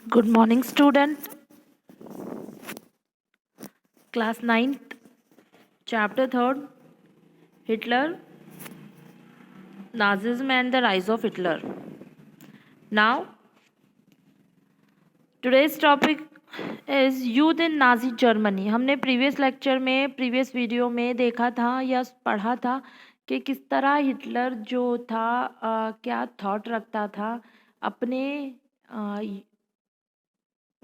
Good morning, student. Class 9th, Chapter 3rd, Hitler, Nazism and the Rise of Hitler. Now, today's topic is Youth in Nazi Germany. हमने previous video में देखा था या पढ़ा था कि किस तरह हिटलर जो था क्या थॉट रखता था अपने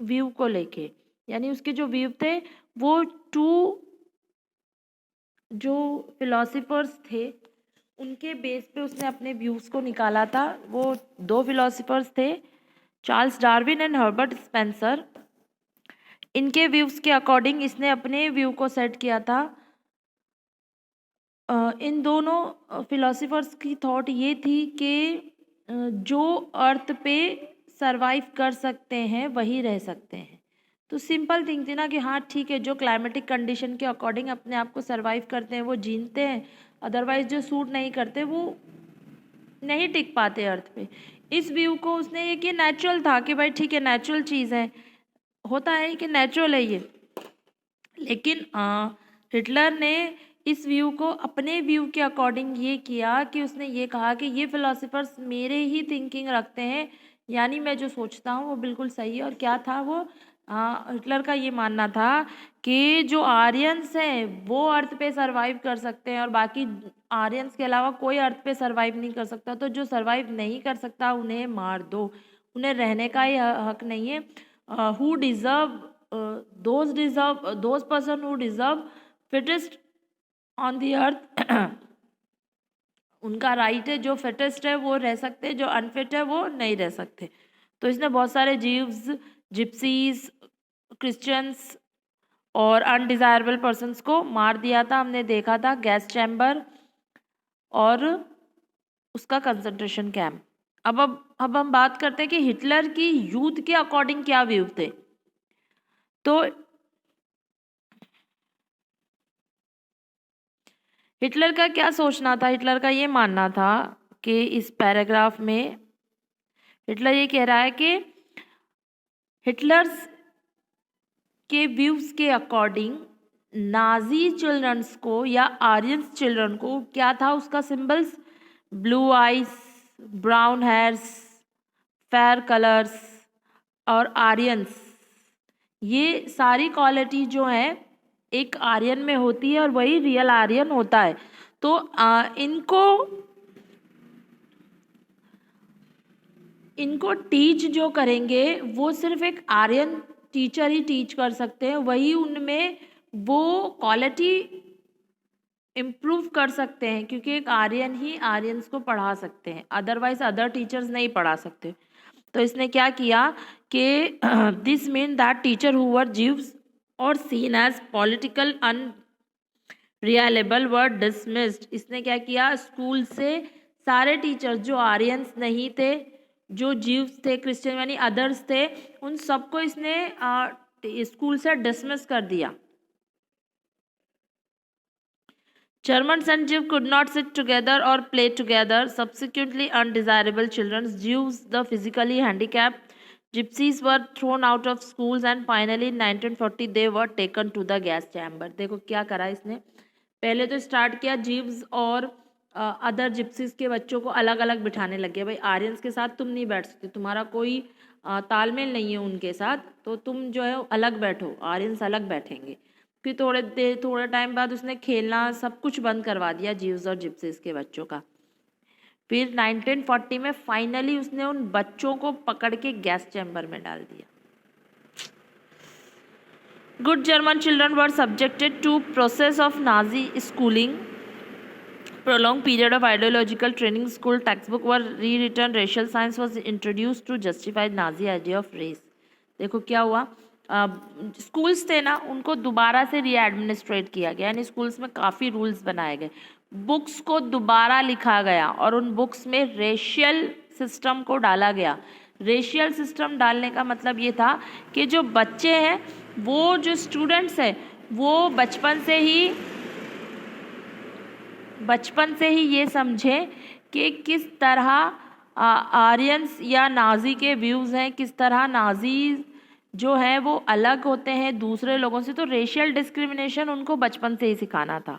व्यू को लेके, यानी उसके जो व्यू थे वो टू जो फिलोसफर्स थे उनके बेस पे उसने अपने व्यूज़ को निकाला था। वो दो फिलोसफर्स थे, Charles Darwin and Herbert Spencer. इनके व्यूज़ के अकॉर्डिंग इसने अपने व्यू को सेट किया था। इन दोनों फिलोसफर्स की थॉट ये थी कि जो अर्थ पे सरवाइव कर सकते हैं वही रह सकते हैं। तो सिंपल थिंग थी ना कि हाँ ठीक है, जो क्लाइमेटिक कंडीशन के अकॉर्डिंग अपने आप को सरवाइव करते हैं वो जीते हैं, अदरवाइज जो सूट नहीं करते वो नहीं टिक पाते अर्थ पे। इस व्यू को उसने ये कि नेचुरल था कि भाई ठीक है, नेचुरल चीज़ है, होता है कि नेचुरल है ये। लेकिन हिटलर ने इस व्यू को अपने व्यू के अकॉर्डिंग ये किया कि उसने ये कहा कि ये फिलोसफर्स मेरे ही थिंकिंग रखते हैं, यानी मैं जो सोचता हूँ वो बिल्कुल सही है। और क्या था वो, हिटलर का ये मानना था कि जो आर्यंस हैं वो अर्थ पे सरवाइव कर सकते हैं और बाकी आर्यंस के अलावा कोई अर्थ पे सरवाइव नहीं कर सकता। तो जो सरवाइव नहीं कर सकता उन्हें मार दो, उन्हें रहने का ही हक नहीं है। Who deserve those person who deserve fittest on the earth उनका राइट है, जो फिटेस्ट है वो रह सकते हैं, जो अनफिट है वो नहीं रह सकते। तो इसने बहुत सारे जीव्स, जिप्सीज, क्रिश्चियंस और अनडिजायरेबल पर्सन्स को मार दिया था। हमने देखा था गैस चैम्बर और उसका कंसंट्रेशन कैंप। अब हम बात करते हैं कि हिटलर की यूथ के अकॉर्डिंग क्या व्यू थे। तो हिटलर का क्या सोचना था, हिटलर का ये मानना था कि इस पैराग्राफ में हिटलर ये कह रहा है कि हिटलर्स के व्यूज के अकॉर्डिंग नाजी चिल्ड्रंस को या आर्यंस चिल्ड्रन को क्या था, उसका symbols blue eyes, brown hairs, fair colours और आर्यंस, ये सारी क्वालिटी जो है एक आर्यन में होती है और वही रियल आर्यन होता है। तो इनको टीच जो करेंगे वो सिर्फ एक आर्यन टीचर ही टीच कर सकते हैं, वही उनमें वो क्वालिटी इम्प्रूव कर सकते हैं, क्योंकि एक आर्यन ही आर्यंस को पढ़ा सकते हैं, अदरवाइज अदर टीचर्स नहीं पढ़ा सकते। तो इसने क्या किया कि this mean that teacher who were Jews or seen as political unreliable were dismissed. इसने क्या किया, स्कूल से सारे टीचर्स जो आर्यंस नहीं थे, जो जीव्स थे, क्रिश्चियन यानी अदर्स थे, उन सबको इसने स्कूल से डिसमिस कर दिया। Germans and Jews could not sit together or play together. Subsequently, undesirable children, Jews, the physically handicapped, gypsies were thrown out of schools and finally in 1940 they were taken to the gas chamber. देखो क्या करा इसने, पहले तो start किया जीव्स और other gypsies के बच्चों को अलग अलग बिठाने लगे। भाई आर्यंस के साथ तुम नहीं बैठ सकते, तुम्हारा कोई तालमेल नहीं है उनके साथ, तो तुम जो है अलग बैठो, आर्यंस अलग बैठेंगे। फिर थोड़े टाइम बाद उसने खेलना सब कुछ बंद करवा दिया जीव्स और जिप्सीज के बच्चों का। फिर 1940 में फाइनली उसने उन बच्चों को पकड़ के गैस चैम्बर में डाल दिया। Good German children were subjected to process of Nazi schooling. Prolonged period of ideological training. School textbook were rewritten. Racial science was introduced to justify Nazi idea of race. देखो क्या हुआ, schools थे ना उनको दोबारा से रीएडमिनिस्ट्रेट किया गया, यानी स्कूल्स में काफ़ी रूल्स बनाए गए, बुक्स को दोबारा लिखा गया और उन बुक्स में रेशियल सिस्टम को डाला गया। रेशियल सिस्टम डालने का मतलब ये था कि जो बच्चे हैं, वो जो स्टूडेंट्स हैं, वो बचपन से ही ये समझें कि किस तरह आर्यंस या नाजी के व्यूज़ हैं, किस तरह नाजी जो है वो अलग होते हैं दूसरे लोगों से, तो रेशियल डिस्क्रिमिनेशन उनको बचपन से ही सिखाना था।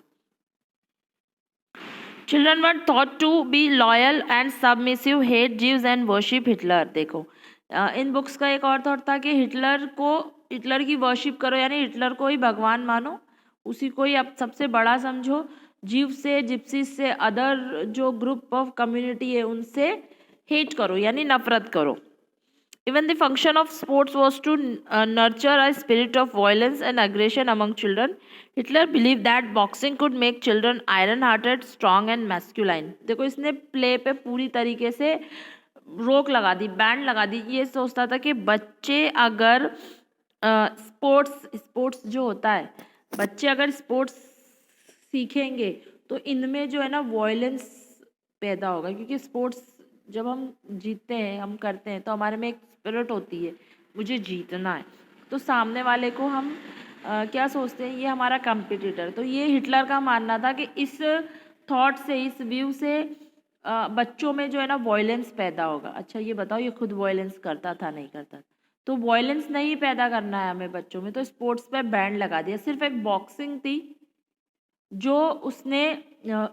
Children were taught to be loyal and submissive, hate Jews and worship Hitler. देखो इन बुक्स का एक और थॉट था कि हिटलर की वर्शिप करो, यानी हिटलर को ही भगवान मानो, उसी को ही अब सबसे बड़ा समझो। जीव से, जिप्सीज से, अदर जो ग्रुप ऑफ कम्युनिटी है उनसे हेट करो यानी नफरत करो। Even the function of sports was to nurture a spirit of violence and aggression among children. Hitler believed that boxing could make children iron-hearted, strong and masculine. देखो इसने play पे पूरी तरीके से रोक लगा दी, बैंड लगा दी। ये सोचता था कि बच्चे अगर स्पोर्ट्स जो होता है, बच्चे अगर स्पोर्ट्स सीखेंगे तो इनमें जो है ना वॉयलेंस पैदा होगा, क्योंकि स्पोर्ट्स जब हम जीतते हैं, हम करते हैं, तो हमारे में एक स्पिरिट होती है, मुझे जीतना है। तो सामने वाले को हम क्या सोचते हैं, ये हमारा कंपटीटर। तो ये हिटलर का मानना था कि इस थॉट से, इस व्यू से बच्चों में जो है ना वॉयलेंस पैदा होगा। अच्छा ये बताओ, ये खुद वॉयलेंस करता था? नहीं करता। तो वॉयलेंस नहीं पैदा करना है हमें बच्चों में, तो स्पोर्ट्स पे बैन लगा दिया। सिर्फ एक बॉक्सिंग थी जो उसने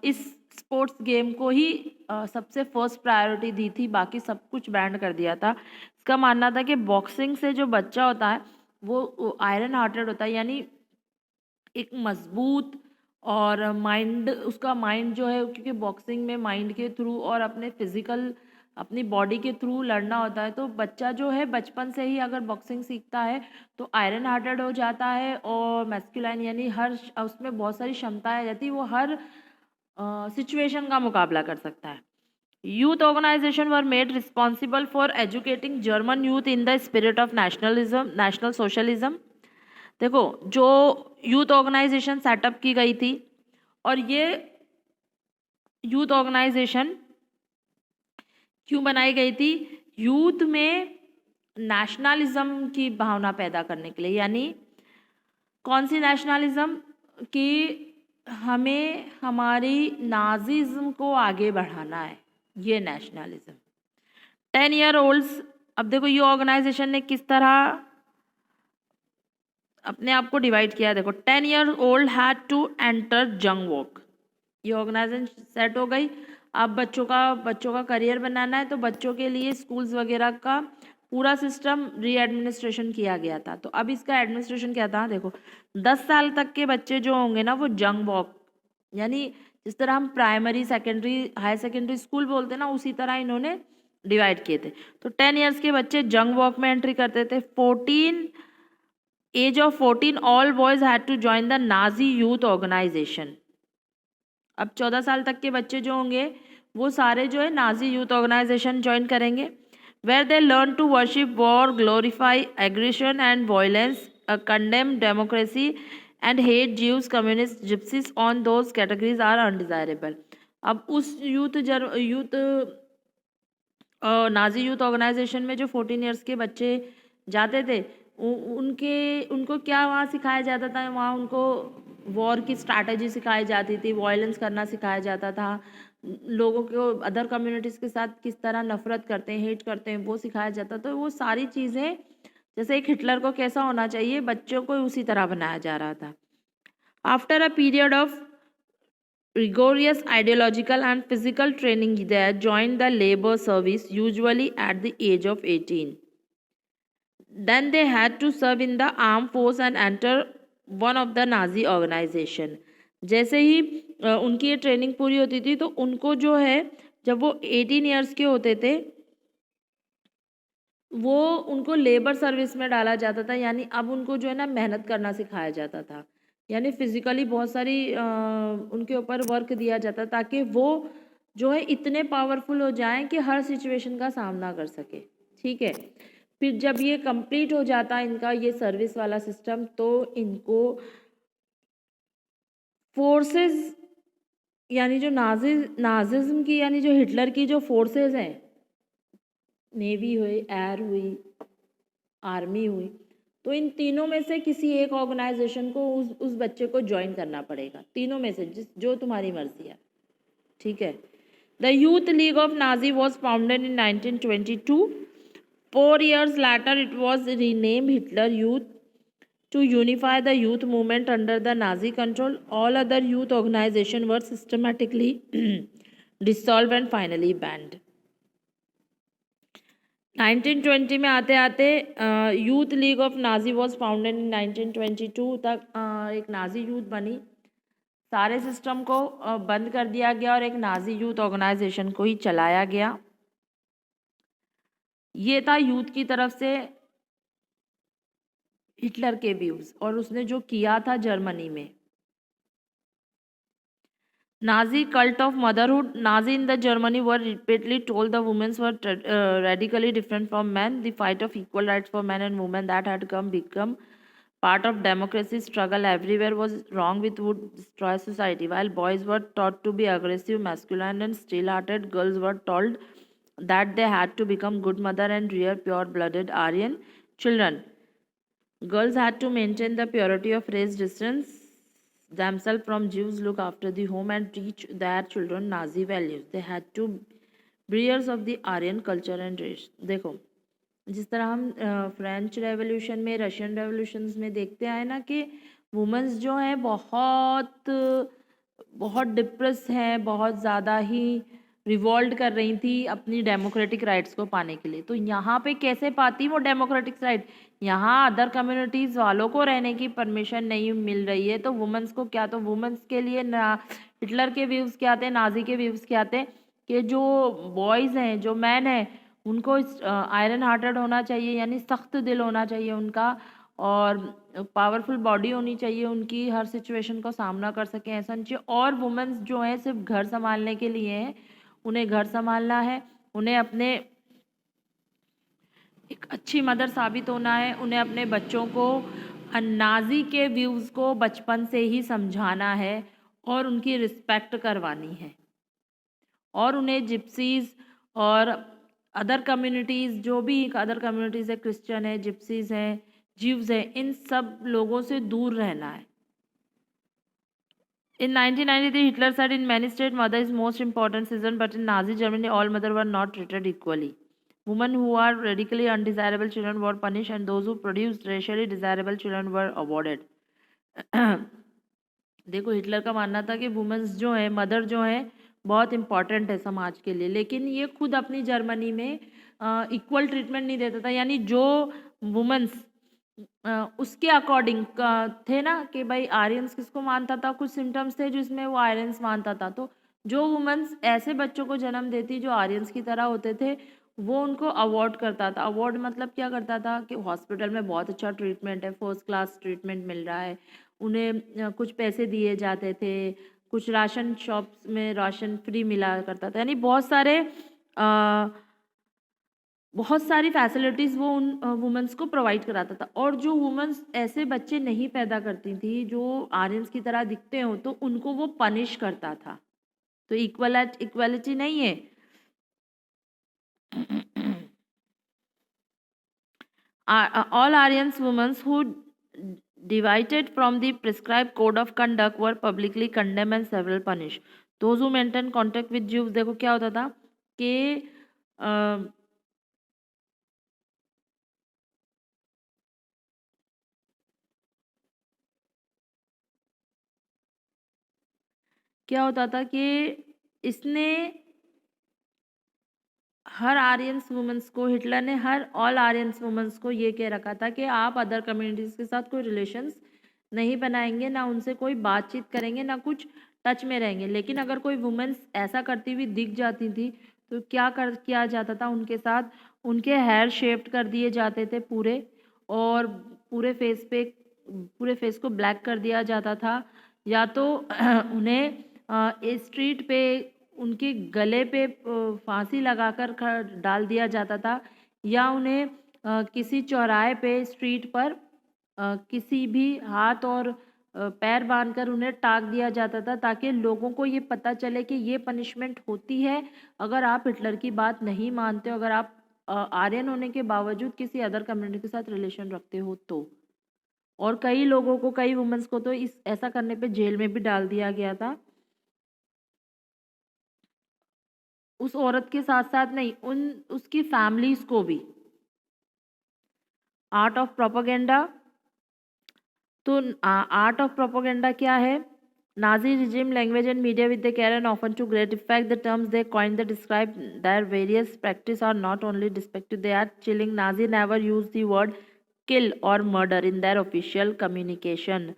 इस स्पोर्ट्स गेम को ही सबसे फर्स्ट प्रायोरिटी दी थी, बाकी सब कुछ बैंड कर दिया था। इसका मानना था कि बॉक्सिंग से जो बच्चा होता है वो आयरन हार्टेड होता है, यानी एक मजबूत और उसका माइंड जो है, क्योंकि बॉक्सिंग में माइंड के थ्रू और अपनी बॉडी के थ्रू लड़ना होता है, तो बच्चा जो है बचपन से ही अगर बॉक्सिंग सीखता है तो आयरन हार्टेड हो जाता है और मैस्कुलाइन, यानी उसमें बहुत सारी क्षमताएं रहती है, वो हर सिचुएशन का मुकाबला कर सकता है। Youth organisation were made responsible for educating German youth in the spirit of national socialism. देखो जो यूथ ऑर्गेनाइजेशन सेटअप की गई थी, और ये यूथ ऑर्गेनाइजेशन क्यों बनाई गई थी? यूथ में नेशनलिज्म की भावना पैदा करने के लिए। यानी कौन सी नेशनलिज्म? कि हमें हमारी नाजिज्म को आगे बढ़ाना है, ये नेशनलिज्म। 10 ईयर ओल्ड्स, अब देखो ये ऑर्गेनाइजेशन ने किस तरह अपने आप को डिवाइड किया। देखो 10 year old had to enter Jungvolk, ये ऑर्गेनाइजेशन सेट हो गई। अब बच्चों का करियर बनाना है, तो बच्चों के लिए स्कूल्स वगैरह का पूरा सिस्टम री एडमिनिस्ट्रेशन किया गया था। तो अब इसका एडमिनिस्ट्रेशन क्या था? देखो 10 साल तक के बच्चे जो होंगे ना वो जंग वॉक, यानी जिस तरह हम primary, secondary, higher secondary school बोलते हैं ना, उसी तरह इन्होंने डिवाइड किए थे। तो 10 ईयर्स के बच्चे जंग वॉक में एंट्री करते थे। Age of 14 all boys had to join the Nazi youth organisation. अब 14 साल तक के बच्चे जो होंगे वो सारे जो है नाजी यूथ ऑर्गेनाइजेशन ज्वाइन करेंगे, where they learn to worship war, glorify aggression and violence, condemn democracy and hate Jews, communists, gypsies, on those categories are undesirable. अब उस नाजी यूथ ऑर्गेनाइजेशन में जो 14 ईयर्स के बच्चे जाते थे, उनको क्या वहाँ सिखाया जाता था? वहाँ उनको वॉर की स्ट्रैटेजी सिखाई जाती थी, वायलेंस करना सिखाया जाता था, लोगों को अदर कम्युनिटीज़ के साथ किस तरह नफरत करते हैं, हेट करते हैं, वो सिखाया जाता। तो वो सारी चीज़ें, जैसे एक हिटलर को कैसा होना चाहिए, बच्चों को उसी तरह बनाया जा रहा था। After a period of rigorous ideological and physical training, they joined the labor service, usually at the age of 18. Then they had to serve in the armed force and enter one of the Nazi organization. जैसे ही उनकी ये training पूरी होती थी, तो उनको जो है, जब वो 18 ईयर्स के होते थे, वो उनको लेबर सर्विस में डाला जाता था। यानी अब उनको जो है ना मेहनत करना सिखाया जाता था, यानी फिजिकली बहुत सारी उनके ऊपर वर्क दिया जाता, ताकि वो जो है इतने पावरफुल हो जाएं कि हर सिचुएशन का सामना कर सके। ठीक है, फिर जब ये कंप्लीट हो जाता है इनका ये सर्विस वाला सिस्टम, तो इनको फोर्सेस, यानी जो नाजिज्म की, यानी जो हिटलर की जो फोर्सेस हैं, नेवी हुई, एयर हुई, आर्मी हुई, तो इन तीनों में से किसी एक ऑर्गेनाइजेशन को उस बच्चे को ज्वाइन करना पड़ेगा। तीनों में से जो तुम्हारी मर्जी है। ठीक है, The Youth League of Nazi was founded in 1922. 4 years later, it was renamed Hitler Youth to unify the youth movement under the Nazi control. All other youth organizations were systematically dissolved and finally banned. 1920 में आते आते youth league of Nazi was founded in 1922 तक एक Nazi youth बनी, सारे system को बंद कर दिया गया और एक नाजी यूथ ऑर्गेनाइजेशन को ही चलाया गया। ये था यूथ की तरफ से हिटलर के व्यूज और उसने जो किया था जर्मनी में। Nazi cult of motherhood. Nazi in the Germany were repeatedly told the women were radically different from men. The fight of equal rights for men and women that had become part of democracy struggle everywhere was wrong with would destroy society. While boys were taught to be aggressive, masculine and still-hearted, girls were told that they had to become good mother and rear pure-blooded Aryan children. Girls had to maintain the purity of race, distance themselves from Jews, look after the home and teach their children Nazi values. They had to breers of the Aryan culture and race. देखो जिस तरह हम French revolution में, Russian revolutions में देखते आए ना कि वुमेंस जो हैं बहुत डिप्रेस हैं, बहुत ज़्यादा ही रिवॉल्ट कर रही थी अपनी डेमोक्रेटिक राइट्स को पाने के लिए। तो यहाँ पे कैसे पाती वो डेमोक्रेटिक राइट? यहाँ अदर कम्युनिटीज़ वालों को रहने की परमिशन नहीं मिल रही है, तो वुमेंस को क्या, तो वुमेंस के लिए ना हिटलर के व्यूज़ क्या थे, नाजी के व्यूज़ क्या थे कि जो बॉयज़ हैं, जो मैन हैं, उनको आयरन हार्टेड होना चाहिए, यानी सख्त दिल होना चाहिए उनका, और पावरफुल बॉडी होनी चाहिए उनकी, हर सिचुएशन का सामना कर सकें ऐसा नहीं चाहिए। और वुमेंस जो हैं सिर्फ घर संभालने के लिए हैं, उन्हें घर संभालना है, उन्हें अपने एक अच्छी मदर साबित होना है, उन्हें अपने बच्चों को नाजी के व्यूज़ को बचपन से ही समझाना है और उनकी रिस्पेक्ट करवानी है, और उन्हें जिप्सीज़ और अदर कम्युनिटीज़, जो भी अदर कम्युनिटीज़ है, क्रिश्चियन है, जिप्सीज़ हैं, जीव्स हैं, इन सब लोगों से दूर रहना है। In 1993, Hitler said in many states, mother is most important citizen, but in Nazi Germany, all mothers were not treated equally. Women who are radically undesirable children were punished, and those who produced racially desirable children were awarded. देखो Hitler का मानना था कि women's जो है, mother जो है, बहुत इम्पॉर्टेंट है समाज के लिए, लेकिन ये खुद अपनी जर्मनी में इक्वल ट्रीटमेंट नहीं देता था। यानी जो वुमेन्स उसके अकॉर्डिंग थे ना कि भाई आर्यंस किसको मानता था, कुछ सिम्टम्स थे जिसमें वो आर्यंस मानता था, तो जो वुमेन्स ऐसे बच्चों को जन्म देती जो आर्यंस की तरह होते थे, वो उनको अवॉर्ड करता था। अवॉर्ड मतलब क्या करता था कि हॉस्पिटल में बहुत अच्छा ट्रीटमेंट है, फर्स्ट क्लास ट्रीटमेंट मिल रहा है, उन्हें कुछ पैसे दिए जाते थे, कुछ राशन शॉप्स में राशन फ्री मिला करता था, यानी बहुत सारी फैसिलिटीज़ वो उन वुमेंस को प्रोवाइड कराता था। और जो वुमेंस ऐसे बच्चे नहीं पैदा करती थी जो आर्यंस की तरह दिखते हो, तो उनको वो पनिश करता था। तो इक्वलिटी नहीं है। All Aryans women who deviated from the prescribed code of conduct were publicly condemned and several punished. Those who maintained contact with Jews, देखो क्या होता था कि क्या होता था कि इसने हर आर्यंस वुमेंस को, हिटलर ने ऑल आर्यंस वुमेंस को ये कह रखा था कि आप अदर कम्युनिटीज़ के साथ कोई रिलेशंस नहीं बनाएंगे, ना उनसे कोई बातचीत करेंगे, ना कुछ टच में रहेंगे। लेकिन अगर कोई वुमेंस ऐसा करती हुई दिख जाती थी तो किया जाता था उनके साथ, उनके हेयर शेप्ड कर दिए जाते थे पूरे, और पूरे फेस को ब्लैक कर दिया जाता था, या तो उन्हें स्ट्रीट पे उनके गले पे फांसी लगाकर डाल दिया जाता था, या उन्हें किसी चौराहे पे स्ट्रीट पर किसी भी हाथ और पैर बांधकर उन्हें टाक दिया जाता था, ताकि लोगों को ये पता चले कि ये पनिशमेंट होती है अगर आप हिटलर की बात नहीं मानते हो, अगर आप आर्यन होने के बावजूद किसी अदर कम्युनिटी के साथ रिलेशन रखते हो तो। और कई लोगों को, कई वुमेन्स को तो ऐसा करने पे जेल में भी डाल दिया गया था। उस औरत के साथ साथ नहीं, उसकी फैमिलीज को भी। आर्ट ऑफ प्रोपेगेंडा, तो आर्ट ऑफ प्रोपेगेंडा क्या है? Nazi regime language and media with the care and often to great effect. The terms they coined that describe their various practice are not only despicable, they are chilling. Nazi never used the word kill or murder in their official communication.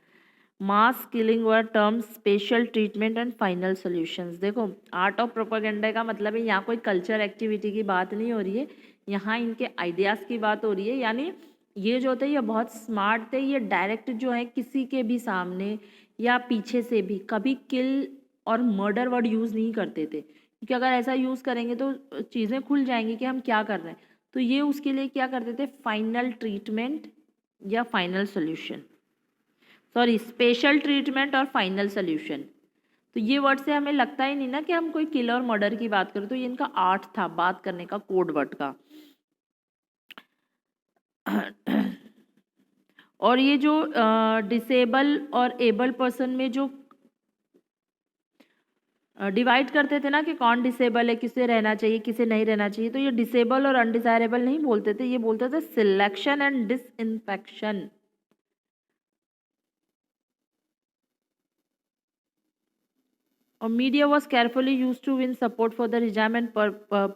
Mass killing were terms, special treatment and final solutions. देखो, art of propaganda का मतलब है यहाँ कोई culture activity की बात नहीं हो रही है, यहाँ इनके आइडियाज़ की बात हो रही है। यानी ये जो थे ये बहुत स्मार्ट थे, ये डायरेक्ट जो है किसी के भी सामने या पीछे से भी कभी किल और मर्डर वर्ड यूज़ नहीं करते थे, क्योंकि अगर ऐसा यूज़ करेंगे तो चीज़ें खुल जाएंगी कि हम क्या कर रहे हैं। तो ये उसके लिए क्या करते थे? फाइनल ट्रीटमेंट या final solution, sorry special treatment और फाइनल सोल्यूशन। तो ये वर्ड से हमें लगता ही नहीं ना कि हम कोई किल और मर्डर की बात करें, तो ये इनका आर्ट था बात करने का, कोड वर्ड का। और ये जो डिसेबल और एबल पर्सन में जो डिवाइड करते थे ना कि कौन डिसेबल है, किसे रहना चाहिए किसे नहीं रहना चाहिए, तो ये डिसेबल और अनडिजायरेबल नहीं बोलते थे, ये बोलते थे सिलेक्शन एंड डिसइंफेक्शन। और media was carefully use to win support for the regime and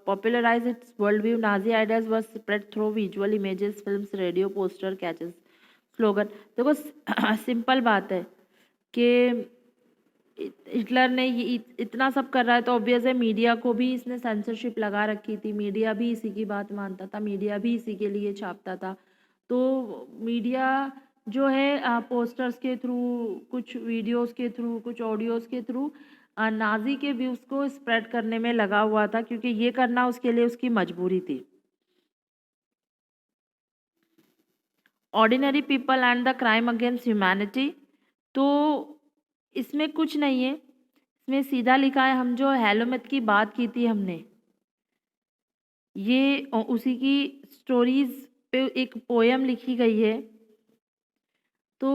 popularize its worldview. Nazi ideas were spread through visual images, films, radio, poster, catches, slogan. देखो simple बात है कि हिटलर ने ये इतना सब कर रहा है तो ऑब्वियस है मीडिया को भी इसने सेंसरशिप लगा रखी थी, मीडिया भी इसी की बात मानता था, मीडिया भी इसी के लिए छापता था। तो मीडिया जो है पोस्टर्स के थ्रू, कुछ वीडियोस के थ्रू, कुछ ऑडियोज के थ्रू नाजी के व्यूज़ को स्प्रेड करने में लगा हुआ था, क्योंकि ये करना उसके लिए उसकी मजबूरी थी। Ordinary people and the crime against humanity, तो इसमें कुछ नहीं है, इसमें सीधा लिखा है, हम जो हेलोमेथ की बात की थी हमने, ये उसी की स्टोरीज पे एक पोयम लिखी गई है। तो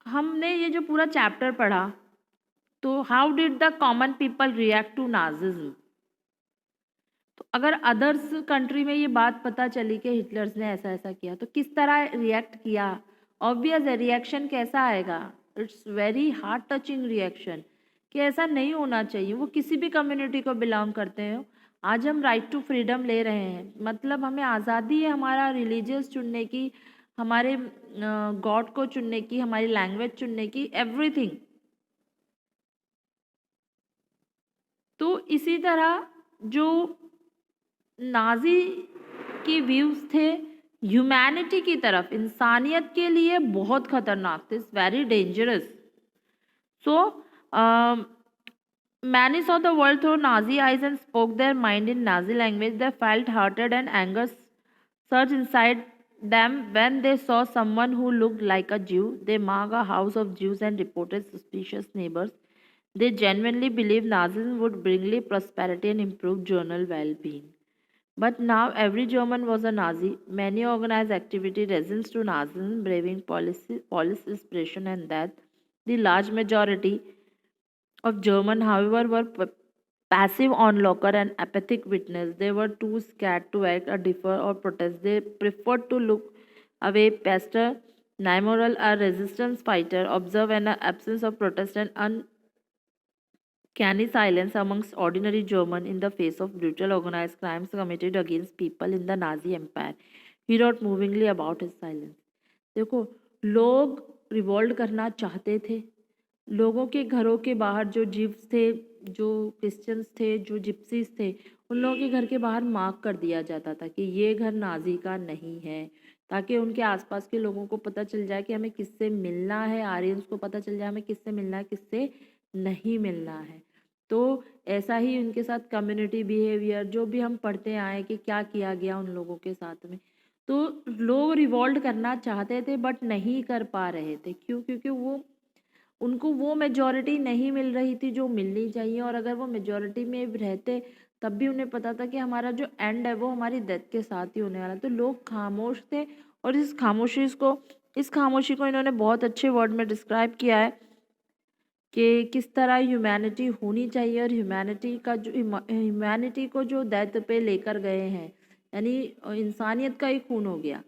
हमने ये जो पूरा चैप्टर पढ़ा, तो how did the common people react to Nazism. तो अगर अदर्स कंट्री में ये बात पता चली कि हिटलर्स ने ऐसा ऐसा किया, तो किस तरह रिएक्ट किया? ऑब्वियस है रिएक्शन कैसा आएगा? It's very heart touching reaction कि ऐसा नहीं होना चाहिए। वो किसी भी कम्युनिटी को बिलोंग करते हो। आज हम राइट टू फ्रीडम ले रहे हैं, मतलब हमें आज़ादी है हमारा रिलीजियस चुनने की, हमारे गॉड को चुनने की, हमारी लैंग्वेज चुनने की, एवरीथिंग। तो इसी तरह जो नाजी के व्यूज थे ह्यूमैनिटी की तरफ, इंसानियत के लिए बहुत खतरनाक थे, very dangerous. So many saw the world through Nazi eyes and spoke their mind in Nazi language. They felt hatred and anger surge inside them when they saw someone who looked like a Jew. They marked a house of Jews and reported suspicious neighbors. They genuinely believed Nazism would bring prosperity and improve general well-being. But now every German was a Nazi. Many organized activity resistance to Nazism, braving police inspiration and death. The large majority of German, however, were passive onlooker and apathic witness. They were too scared to act or differ or protest. They preferred to look away. Pastor Niemöller, a resistance fighter, observed an absence of protest and uncanny silence amongst ordinary German in the face of brutal organized crimes committed against people in the Nazi Empire. He wrote movingly about his silence. देखो, लोग revolt करना चाहते थे, लोगों के घरों के बाहर जो जीव्स थे, जो क्रिश्चियंस थे, जो जिप्सीज थे, उन लोगों के घर के बाहर मार्क कर दिया जाता था कि ये घर नाजी का नहीं है, ताकि उनके आसपास के लोगों को पता चल जाए कि हमें किससे मिलना है, आर्यंस को पता चल जाए हमें किससे मिलना है, किससे नहीं मिलना है। तो ऐसा ही उनके साथ कम्युनिटी बिहेवियर जो भी हम पढ़ते आए कि क्या किया गया उन लोगों के साथ में, तो लोग रिवॉल्ट करना चाहते थे बट नहीं कर पा रहे थे। क्यों? क्योंकि उनको वो मेजॉरिटी नहीं मिल रही थी जो मिलनी चाहिए, और अगर वो मेजॉरिटी में रहते तब भी उन्हें पता था कि हमारा जो एंड है वो हमारी डेथ के साथ ही होने वाला। तो लोग खामोश थे, और इस खामोशी को इन्होंने बहुत अच्छे वर्ड में डिस्क्राइब किया है कि किस तरह ह्यूमैनिटी होनी चाहिए और ह्यूमैनिटी को जो डेथ पे लेकर गए हैं, यानी इंसानियत का ही खून हो गया।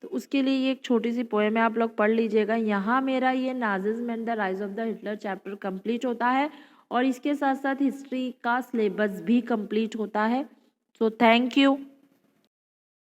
तो उसके लिए ये एक छोटी सी पोएम है, आप लोग पढ़ लीजिएगा। यहाँ मेरा ये Nazism and the rise of the Hitler chapter complete होता है और इसके साथ साथ हिस्ट्री का सिलेबस भी कंप्लीट होता है। So thank you.